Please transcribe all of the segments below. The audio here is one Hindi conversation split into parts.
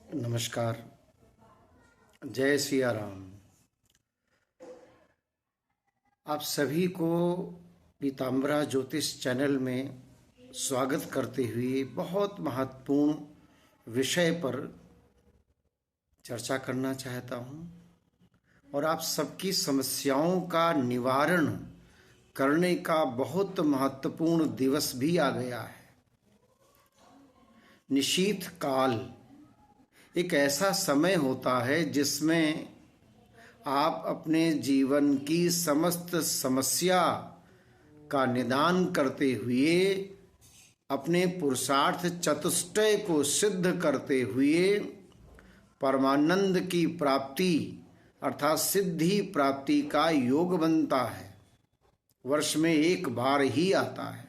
नमस्कार। जय सिया राम। आप सभी को पीताम्बरा ज्योतिष चैनल में स्वागत करते हुए बहुत महत्वपूर्ण विषय पर चर्चा करना चाहता हूं और आप सबकी समस्याओं का निवारण करने का बहुत महत्वपूर्ण दिवस भी आ गया है। निशीथ काल एक ऐसा समय होता है जिसमें आप अपने जीवन की समस्त समस्या का निदान करते हुए अपने पुरुषार्थ चतुष्टय को सिद्ध करते हुए परमानंद की प्राप्ति अर्थात सिद्धि प्राप्ति का योग बनता है। वर्ष में एक बार ही आता है,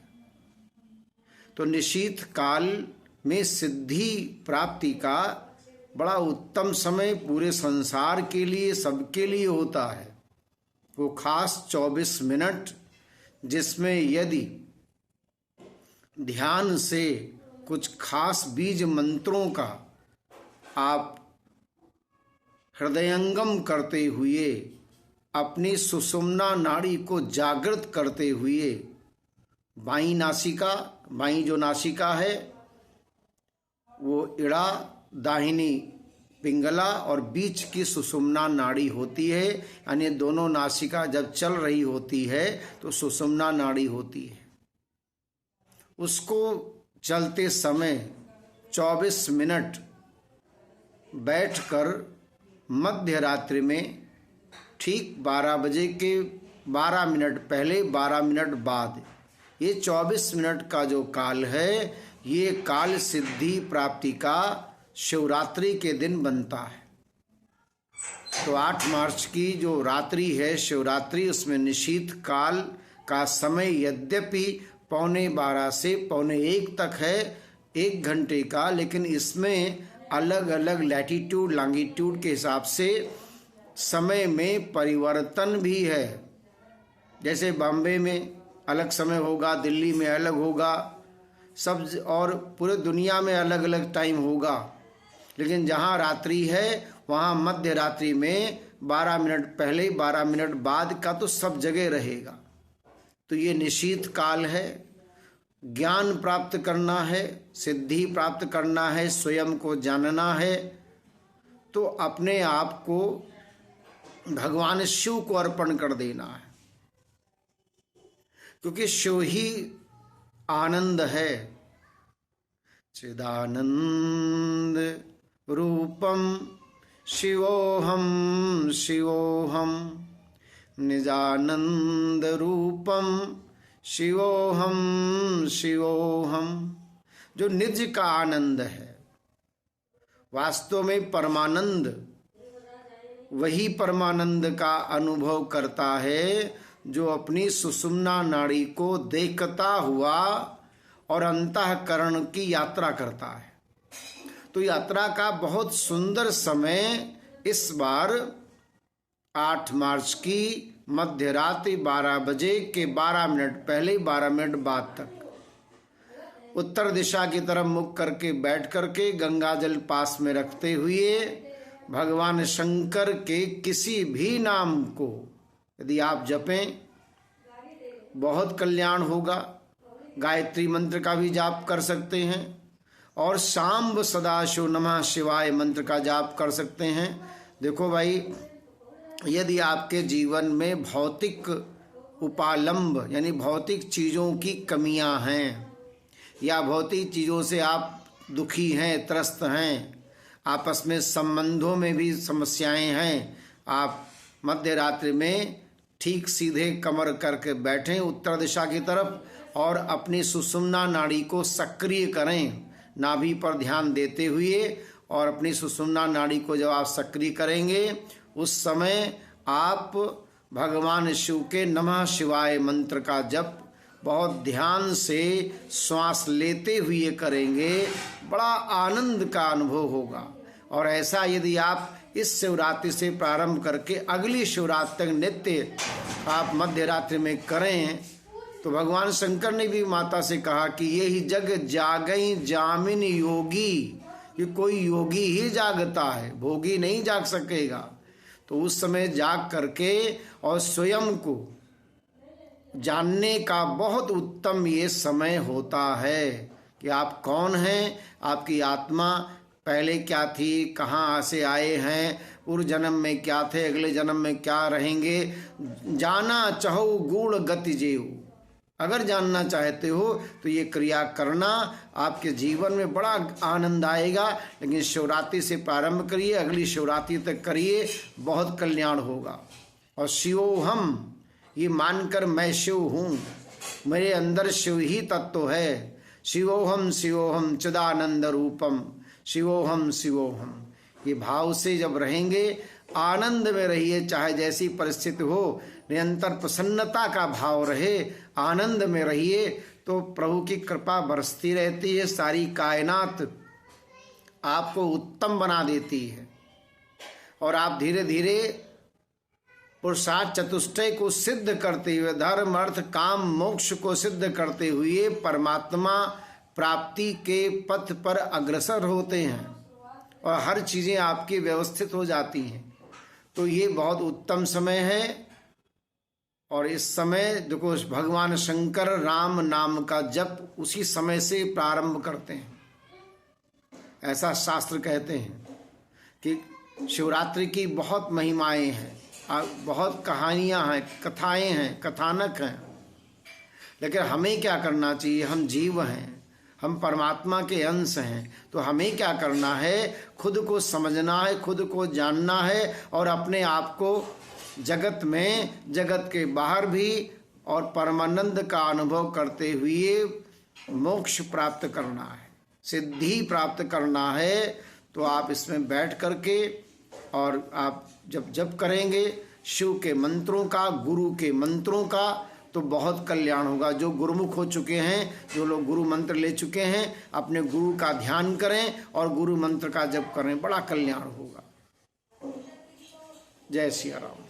तो निशीथ काल में सिद्धि प्राप्ति का बड़ा उत्तम समय पूरे संसार के लिए सबके लिए होता है। वो खास 24 मिनट जिसमें यदि ध्यान से कुछ खास बीज मंत्रों का आप हृदयंगम करते हुए अपनी सुषुम्ना नाड़ी को जागृत करते हुए बाईं जो नासिका है वो इड़ा, दाहिनी पिंगला और बीच की सुषुम्ना नाड़ी होती है, यानी दोनों नासिका जब चल रही होती है तो सुषुम्ना नाड़ी होती है। उसको चलते समय 24 मिनट बैठकर मध्य रात्रि में ठीक 12 बजे के 12 मिनट पहले 12 मिनट बाद ये 24 मिनट का जो काल है, ये काल सिद्धि प्राप्ति का शिवरात्रि के दिन बनता है। तो 8 मार्च की जो रात्रि है शिवरात्रि, उसमें निशीथ काल का समय यद्यपि 12:15 से 12:45 तक है, 1 घंटे का, लेकिन इसमें अलग अलग लैटिट्यूड लॉन्गिट्यूड के हिसाब से समय में परिवर्तन भी है। जैसे बॉम्बे में अलग समय होगा, दिल्ली में अलग होगा, सब और पूरे दुनिया में अलग अलग टाइम होगा, लेकिन जहाँ रात्रि है वहाँ मध्य रात्रि में 12 मिनट पहले 12 मिनट बाद का तो सब जगह रहेगा। तो ये निशीथ काल है। ज्ञान प्राप्त करना है, सिद्धि प्राप्त करना है, स्वयं को जानना है, तो अपने आप को भगवान शिव को अर्पण कर देना है, क्योंकि शिव ही आनंद है। चिदानंद रूपम शिवोहम शिवोहम, निजानंद रूपम शिवोहम शिवोहम। जो निज का आनंद है, वास्तव में परमानंद वही परमानंद का अनुभव करता है जो अपनी सुषुम्ना नाड़ी को देखता हुआ और अंतःकरण की यात्रा करता है। तो यात्रा का बहुत सुंदर समय इस बार 8 मार्च की मध्य रात्रि 12 बजे के 12 मिनट पहले 12 मिनट बाद तक उत्तर दिशा की तरफ मुख करके बैठ करके गंगा जल पास में रखते हुए भगवान शंकर के किसी भी नाम को यदि आप जपें बहुत कल्याण होगा। गायत्री मंत्र का भी जाप कर सकते हैं और शाम्ब सदाशिव नमः शिवाय मंत्र का जाप कर सकते हैं। देखो भाई, यदि आपके जीवन में भौतिक उपालंब यानी भौतिक चीज़ों की कमियां हैं या भौतिक चीज़ों से आप दुखी हैं, त्रस्त हैं, आपस में संबंधों में भी समस्याएं हैं, आप मध्य रात्रि में ठीक सीधे कमर करके बैठें उत्तर दिशा की तरफ और अपनी सुषुम्ना नाड़ी को सक्रिय करें, नाभि पर ध्यान देते हुए। और अपनी सुषुम्ना नाड़ी को जब आप सक्रिय करेंगे उस समय आप भगवान शिव के नमः शिवाय मंत्र का जप बहुत ध्यान से श्वास लेते हुए करेंगे, बड़ा आनंद का अनुभव होगा। और ऐसा यदि आप इस शिवरात्रि से प्रारंभ करके अगली शिवरात्रि तक नित्य आप मध्य रात्रि में करें तो भगवान शंकर ने भी माता से कहा कि ये ही जग जागई जामिन योगी, कि कोई योगी ही जागता है, भोगी नहीं जाग सकेगा। तो उस समय जाग करके और स्वयं को जानने का बहुत उत्तम ये समय होता है कि आप कौन हैं, आपकी आत्मा पहले क्या थी, कहाँ से आए हैं, पूर्व जन्म में क्या थे, अगले जन्म में क्या रहेंगे। जाना चाहो गूढ़ गति जेऊ, अगर जानना चाहते हो तो ये क्रिया करना, आपके जीवन में बड़ा आनंद आएगा। लेकिन शिवरात्रि से प्रारंभ करिए, अगली शिवरात्रि तक करिए, बहुत कल्याण होगा। और शिवोहम, ये मानकर मैं शिव हूँ, मेरे अंदर शिव ही तत्व है। शिवोहम शिवोहम चिदानंद रूपम, शिवोहम शिवोहम, ये भाव से जब रहेंगे, आनंद में रहिए, चाहे जैसी परिस्थिति हो, निरंतर प्रसन्नता का भाव रहे, आनंद में रहिए, तो प्रभु की कृपा बरसती रहती है। सारी कायनात आपको उत्तम बना देती है और आप धीरे धीरे पुरुषार्थ चतुष्टय को सिद्ध करते हुए, धर्म अर्थ काम मोक्ष को सिद्ध करते हुए परमात्मा प्राप्ति के पथ पर अग्रसर होते हैं और हर चीज़ें आपकी व्यवस्थित हो जाती हैं। तो ये बहुत उत्तम समय है। और इस समय देखो, भगवान शंकर राम नाम का जप उसी समय से प्रारंभ करते हैं, ऐसा शास्त्र कहते हैं कि शिवरात्रि की बहुत महिमाएं हैं, बहुत कहानियां हैं, कथाएं हैं, कथानक हैं। लेकिन हमें क्या करना चाहिए? हम जीव हैं, हम परमात्मा के अंश हैं, तो हमें क्या करना है? खुद को समझना है, खुद को जानना है और अपने आप को जगत में, जगत के बाहर भी और परमानंद का अनुभव करते हुए मोक्ष प्राप्त करना है, सिद्धि प्राप्त करना है। तो आप इसमें बैठ करके और आप जब जप करेंगे शिव के मंत्रों का, गुरु के मंत्रों का, तो बहुत कल्याण होगा। जो गुरुमुख हो चुके हैं, जो लोग गुरु मंत्र ले चुके हैं, अपने गुरु का ध्यान करें और गुरु मंत्र का जप करें, बड़ा कल्याण होगा। जय सिया राम।